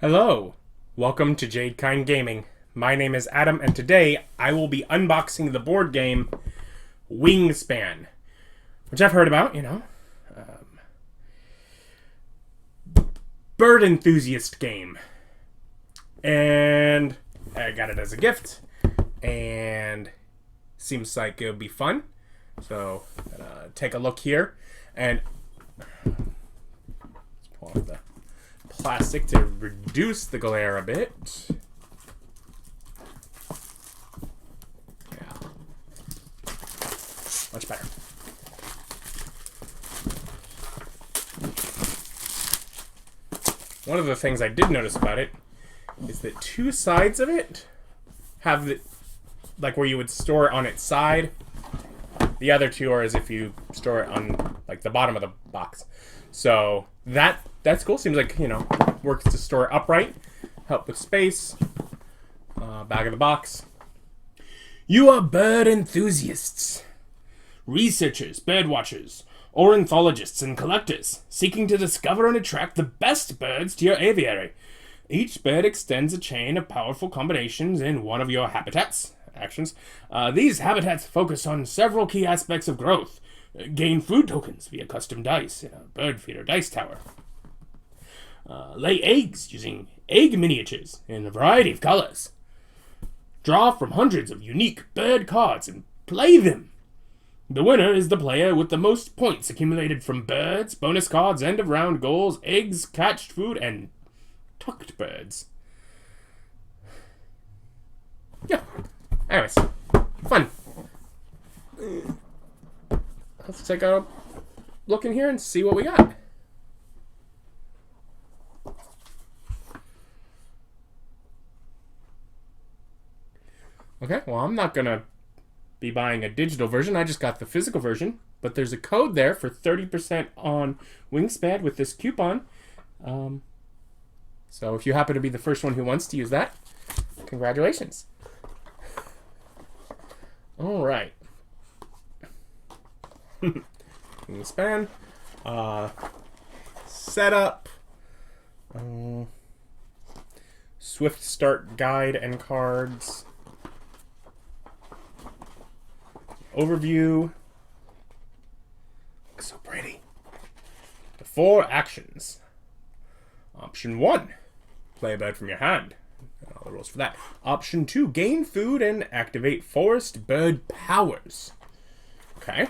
Hello, welcome to Jade Kind Gaming. My name is Adam, and today I will be unboxing the board game Wingspan, which I've heard about, bird enthusiast game. And I got it as a gift, and seems like it would be fun. So, take a look here, and let's pull off the plastic to reduce the glare a bit. Yeah. Much better. One of the things I did notice about it is that two sides of it have the, like where you would store it on its side. The other two are as if you store it on like the bottom of the box. So that's cool. Seems like, works to store upright, help with space. Back of the box. You are bird enthusiasts, researchers, bird watchers, ornithologists, and collectors seeking to discover and attract the best birds to your aviary. Each bird extends a chain of powerful combinations in one of your actions. These habitats focus on several key aspects of growth. Gain food tokens via custom dice in a bird feeder dice tower. Lay eggs using egg miniatures in a variety of colors. Draw from hundreds of unique bird cards and play them. The winner is the player with the most points accumulated from birds, bonus cards, end of round goals, eggs, catched food, and tucked birds. Yeah. Anyways, fun. Let's take a look in here and see what we got. Okay, well, I'm not going to be buying a digital version. I just got the physical version. But there's a code there for 30% on Wingspan with this coupon. So if you happen to be the first one who wants to use that, congratulations. All right. Wingspan. Setup. Swift start guide and cards. Overview. Looks so pretty. The 4 actions. Option 1. Play a bird from your hand. All the rules for that. Option 2. Gain food and activate forest bird powers. Okay.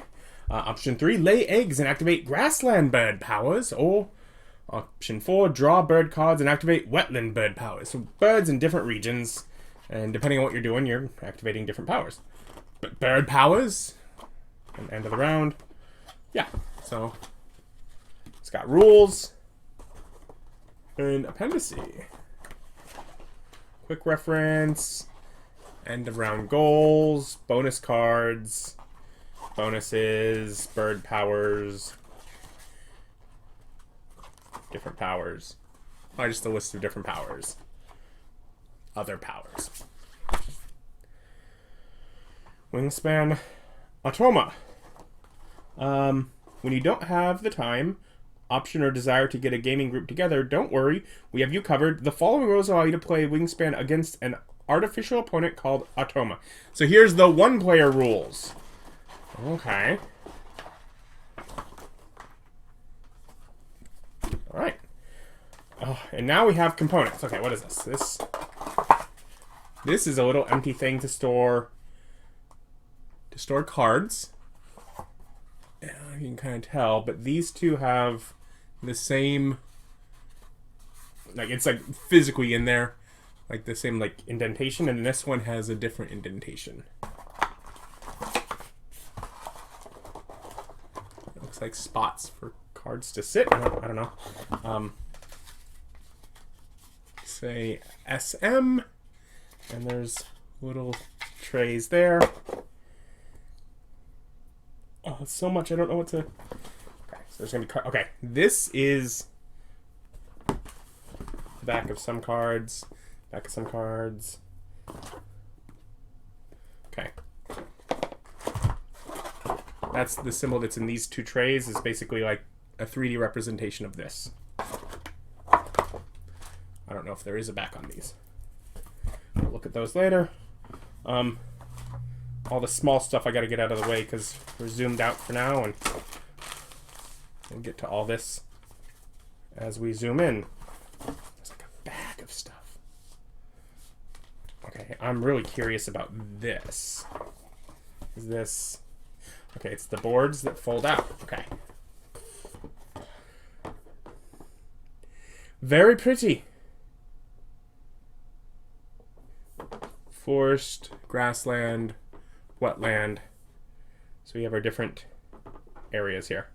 Option 3. Lay eggs and activate grassland bird powers. Or option 4. Draw bird cards and activate wetland bird powers. So birds in different regions. And depending on what you're doing, you're activating different powers. But bird powers. And end of the round. Yeah. So it's got rules. And appendice. Quick reference. End of round goals. Bonus cards. Bonuses. Bird powers. Different powers. Just a list of different powers. Other powers. Wingspan. Automa. When you don't have the time, option, or desire to get a gaming group together, don't worry. We have you covered. The following rules allow you to play Wingspan against an artificial opponent called Automa. So here's the one-player rules. Okay. Alright. Oh, and now we have components. Okay, what is this? This is a little empty thing to store cards. You can kind of tell, but these two have the same, like, it's like physically in there, like the same like indentation, and this one has a different indentation. It looks like spots for cards to sit. I don't know. Say SM, and there's little trays there. Oh, it's so much. I don't know what to. Okay, so there's gonna be okay. This is the back of some cards. Back of some cards. Okay. That's the symbol that's in these two trays, is basically like a 3D representation of this. I don't know if there is a back on these. We'll look at those later. All the small stuff I got to get out of the way because we're zoomed out for now, and we'll get to all this as we zoom in. There's like a bag of stuff. Okay, I'm really curious about this. Is this... Okay, it's the boards that fold out. Okay. Very pretty. Forest, grassland, wetland. So we have our different areas here.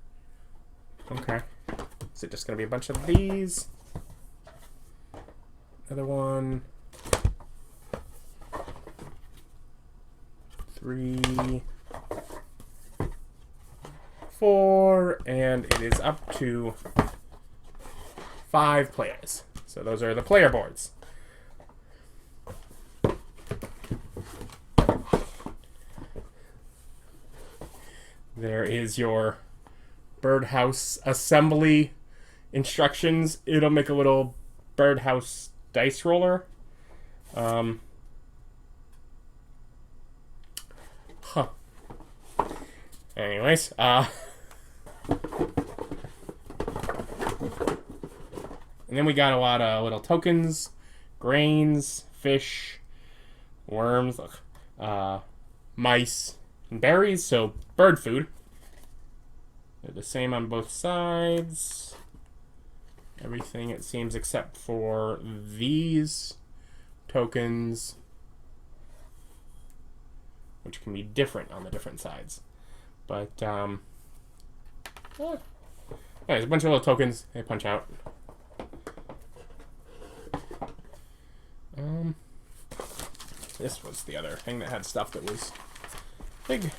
Okay. Is it just going to be a bunch of these? Another one. 3, 4, and it is up to 5 players. So those are the player boards. There is your birdhouse assembly instructions. It'll make a little birdhouse dice roller. Huh. Anyways, and then we got a lot of little tokens, grains, fish, worms, mice, and berries, so bird food. They're the same on both sides. Everything, it seems, except for these tokens, which can be different on the different sides. But, yeah, there's a bunch of little tokens. They punch out. This was the other thing that had stuff that was big.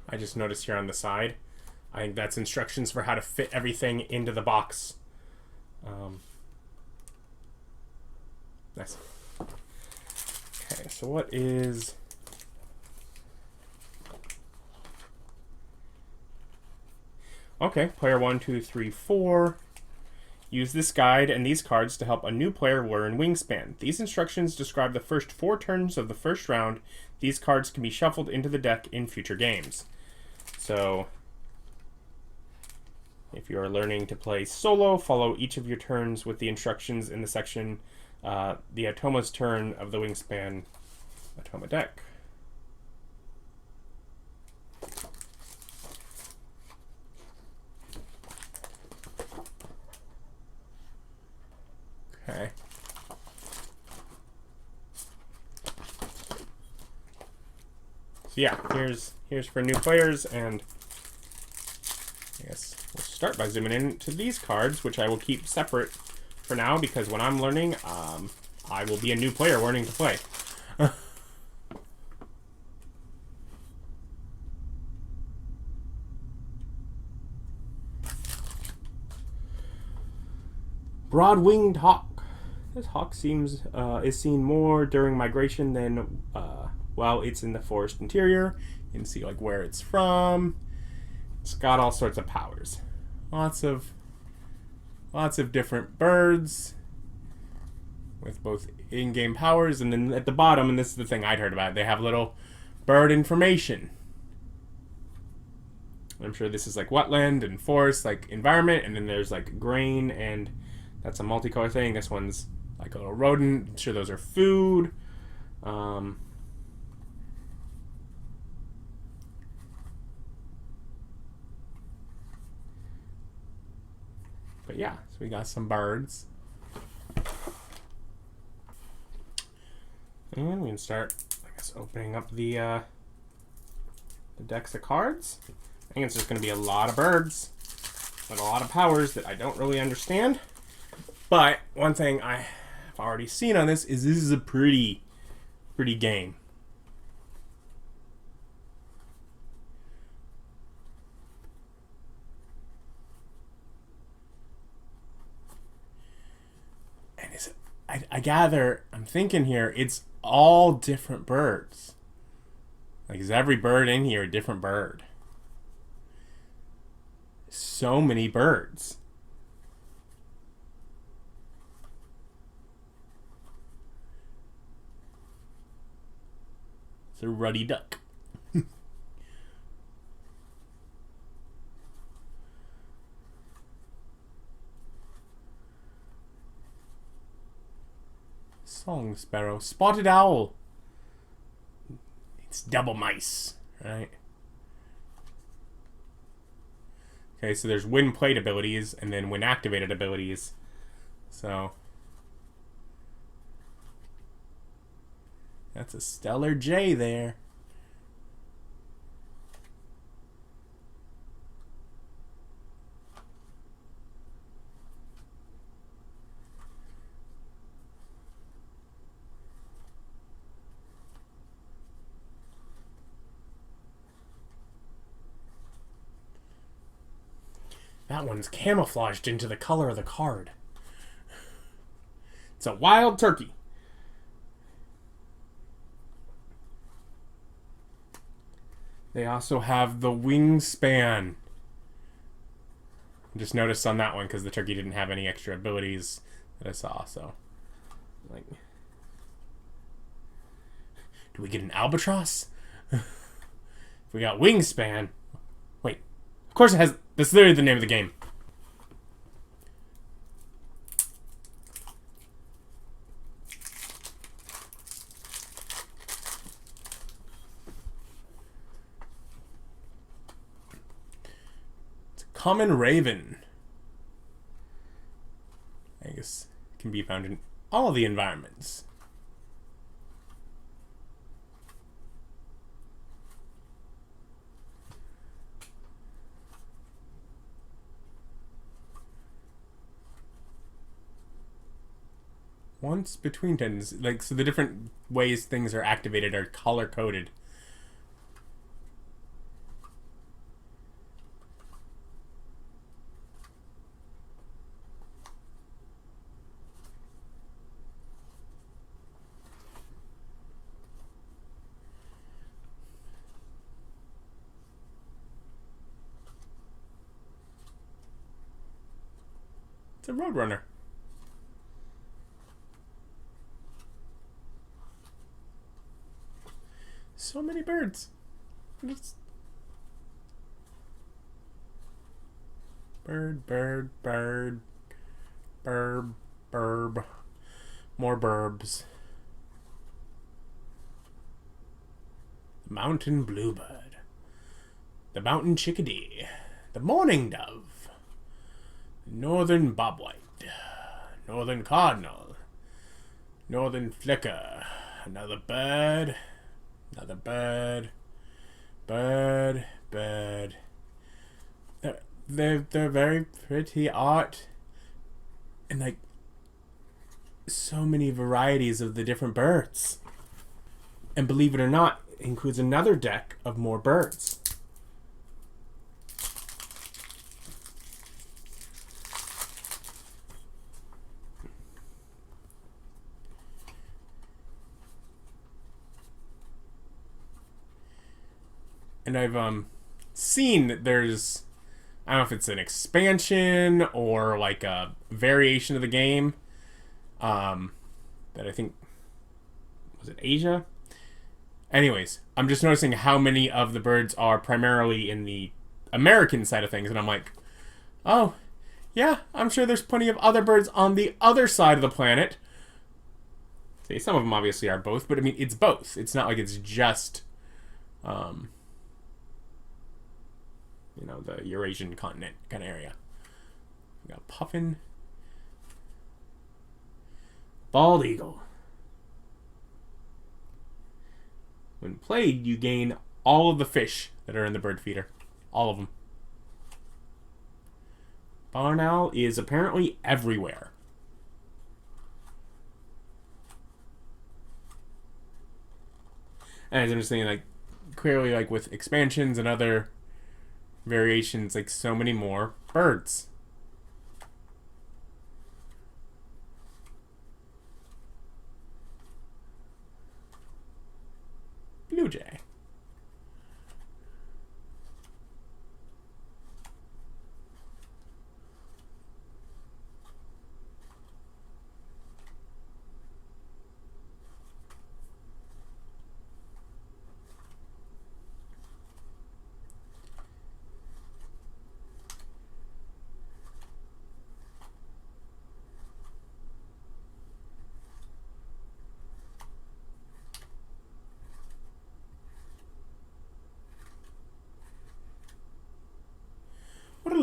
I just noticed here on the side, I think that's instructions for how to fit everything into the box. Nice. Okay, so what is... Okay, player 1, 2, 3, 4. Use this guide and these cards to help a new player learn Wingspan. These instructions describe the first 4 turns of the first round. These cards can be shuffled into the deck in future games. So, if you are learning to play solo, follow each of your turns with the instructions in the section, the Automa's turn of the Wingspan Automa deck. Okay. So yeah, here's for new players, and I guess we'll start by zooming in to these cards, which I will keep separate for now because when I'm learning, I will be a new player learning to play. Broad-winged hawk. This hawk seems is seen more during migration than while it's in the forest interior. You can see like where it's from. It's got all sorts of powers. Lots of different birds with both in-game powers, and then at the bottom, and this is the thing I'd heard about, they have little bird information. I'm sure this is like wetland and forest, like environment, and then there's like grain, and that's a multicolor thing. This one's like a little rodent. I'm sure those are food. But yeah, so we got some birds. And we can start, I guess, opening up the decks of cards. I think it's just going to be a lot of birds with a lot of powers that I don't really understand. But one thing I have already seen on this is a pretty game. I gather, I'm thinking here, it's all different birds. Like, is every bird in here a different bird? So many birds. It's a ruddy duck. Song sparrow. Spotted owl. It's double mice, right? Okay, so there's wind plate abilities and then wind activated abilities. So that's a stellar J there. That one's camouflaged into the color of the card. It's a wild turkey. They also have the Wingspan. Just noticed on that one because the turkey didn't have any extra abilities that I saw. So, like, do we get an albatross? We got Wingspan. Wait, of course it has. That's literally the name of the game. It's a common raven. I guess it can be found in all the environments. Once between turns, like, so the different ways things are activated are color coded. It's a roadrunner. So many birds. Bird, bird, bird, burb, burb. More burbs. The mountain bluebird. The mountain chickadee. The mourning dove. Northern bobwhite. Northern cardinal. Northern flicker. Another bird. Another bird. Bird. Bird. They're very pretty art. And, like, so many varieties of the different birds. And believe it or not, it includes another deck of more birds. And I've seen that there's, I don't know if it's an expansion or like a variation of the game that I think, was it Asia? Anyways, I'm just noticing how many of the birds are primarily in the American side of things, and I'm like, oh, yeah, I'm sure there's plenty of other birds on the other side of the planet. See, some of them obviously are both, but I mean, it's both. It's not like it's just, you know, the Eurasian continent kind of area. We got puffin. Bald eagle. When played, you gain all of the fish that are in the bird feeder. All of them. Barn owl is apparently everywhere. And it's interesting, like, clearly, like, with expansions and other variations, like, so many more birds.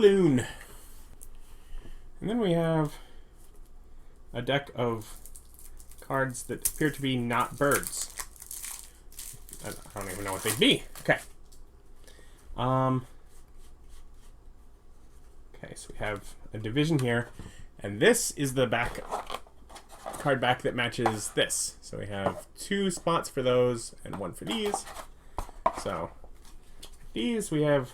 balloon. And then we have a deck of cards that appear to be not birds. I don't even know what they'd be. Okay. Okay, so we have a division here, and this is the card back that matches this. So we have 2 spots for those and 1 for these. So these we have.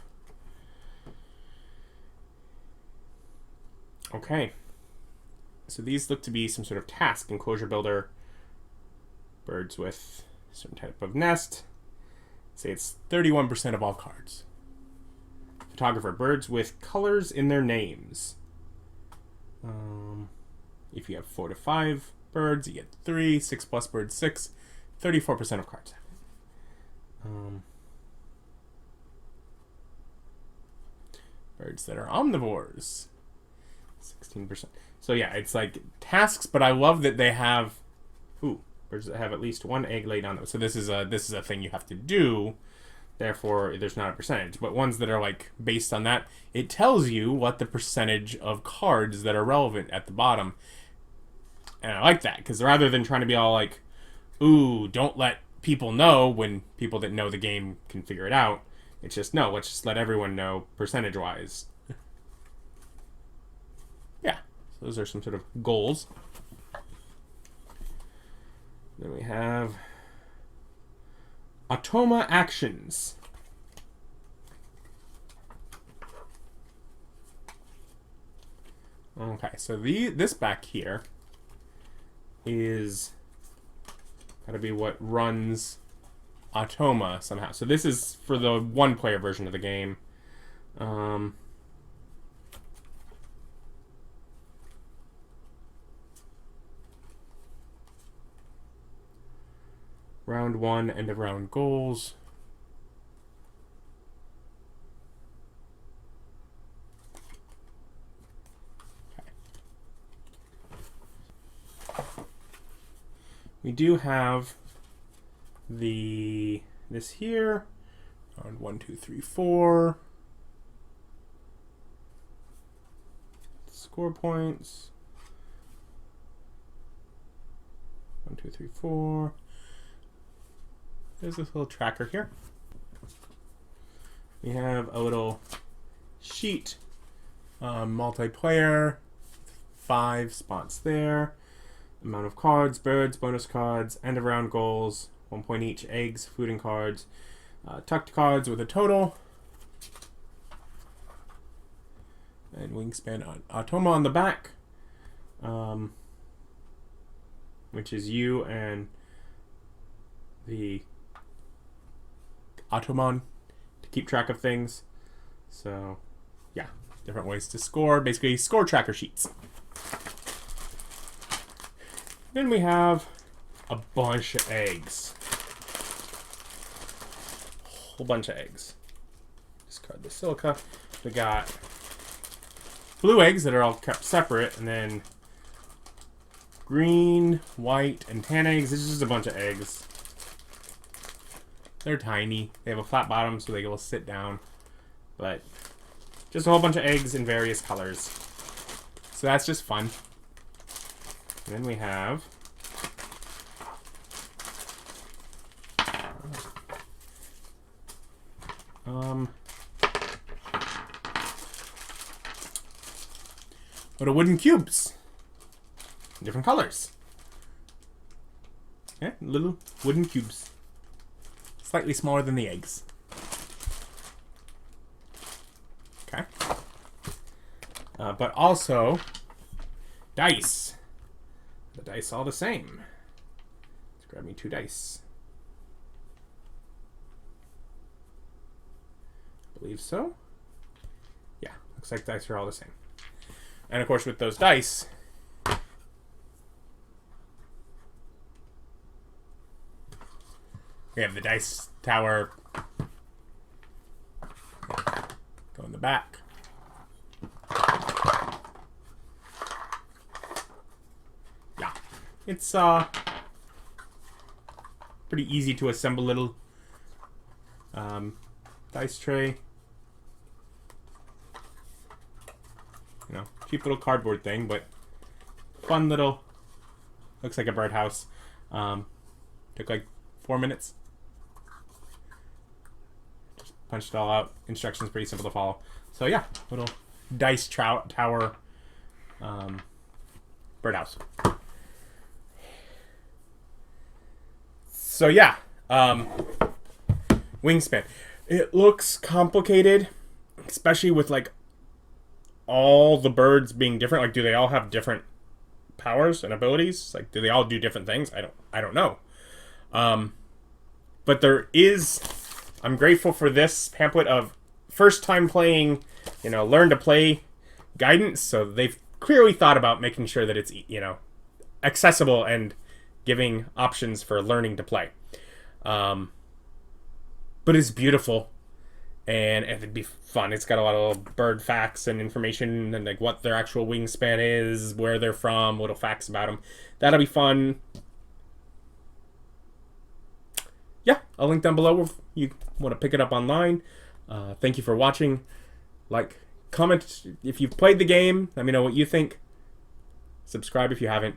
Okay. So these look to be some sort of task, enclosure builder, birds with a certain type of nest. Say it's 31% of all cards. Photographer, birds with colors in their names. If you have 4 to 5 birds, you get 3. 6 plus birds, 6. 34% of cards have it. Birds that are omnivores. 16%. So yeah, it's like tasks, but I love that they have birds that have at least 1 egg laid on them. So this is a thing you have to do. Therefore, there's not a percentage. But ones that are like based on that, it tells you what the percentage of cards that are relevant at the bottom. And I like that, because rather than trying to be all like, ooh, don't let people know when people that know the game can figure it out. It's just, no, let's just let everyone know percentage-wise. Yeah, so those are some sort of goals. Then we have Automa actions. Okay, so this back here is got to be what runs Automa somehow. So this is for the 1-player version of the game. Round 1, end of round goals. Okay. We do have this here. Round 1, 2, 3, 4. Score points. 1, 2, 3, 4. There's this little tracker here. We have a little sheet, multiplayer, 5 spots there. Amount of cards, birds, bonus cards, end of round goals, 1 point each, eggs, food and cards, tucked cards with a total, and Wingspan on Automa on the back, which is you and the Automa to keep track of things. So, yeah, different ways to score. Basically, score tracker sheets. Then we have a bunch of eggs. A whole bunch of eggs. Discard the silica. We got blue eggs that are all kept separate, and then green, white, and tan eggs. This is just a bunch of eggs. They're tiny. They have a flat bottom so they will sit down. But just a whole bunch of eggs in various colors. So that's just fun. And then we have little wooden cubes. Different colors. Yeah, little wooden cubes. Slightly smaller than the eggs. Okay. But also dice. The dice all the same. Let's grab me 2 dice. I believe so. Yeah, looks like dice are all the same. And of course with those dice, we have the dice tower. Go in the back. Yeah. It's pretty easy to assemble little dice tray. You know, cheap little cardboard thing, but fun little. Looks like a birdhouse. Took like 4 minutes. Just punched it all out. Instructions pretty simple to follow. So yeah, little dice tower birdhouse. So yeah, Wingspan. It looks complicated, especially with like all the birds being different. Like, do they all have different powers and abilities? Like, do they all do different things? I don't know. But there is. I'm grateful for this pamphlet of first time playing. You know, learn to play guidance. So they've clearly thought about making sure that it's, you know, accessible and giving options for learning to play. But it's beautiful, and it'd be fun. It's got a lot of little bird facts and information, and like what their actual wingspan is, where they're from, little facts about them. That'll be fun. Yeah, I'll link down below if you want to pick it up online. Thank you for watching. Like, comment if you've played the game. Let me know what you think. Subscribe if you haven't.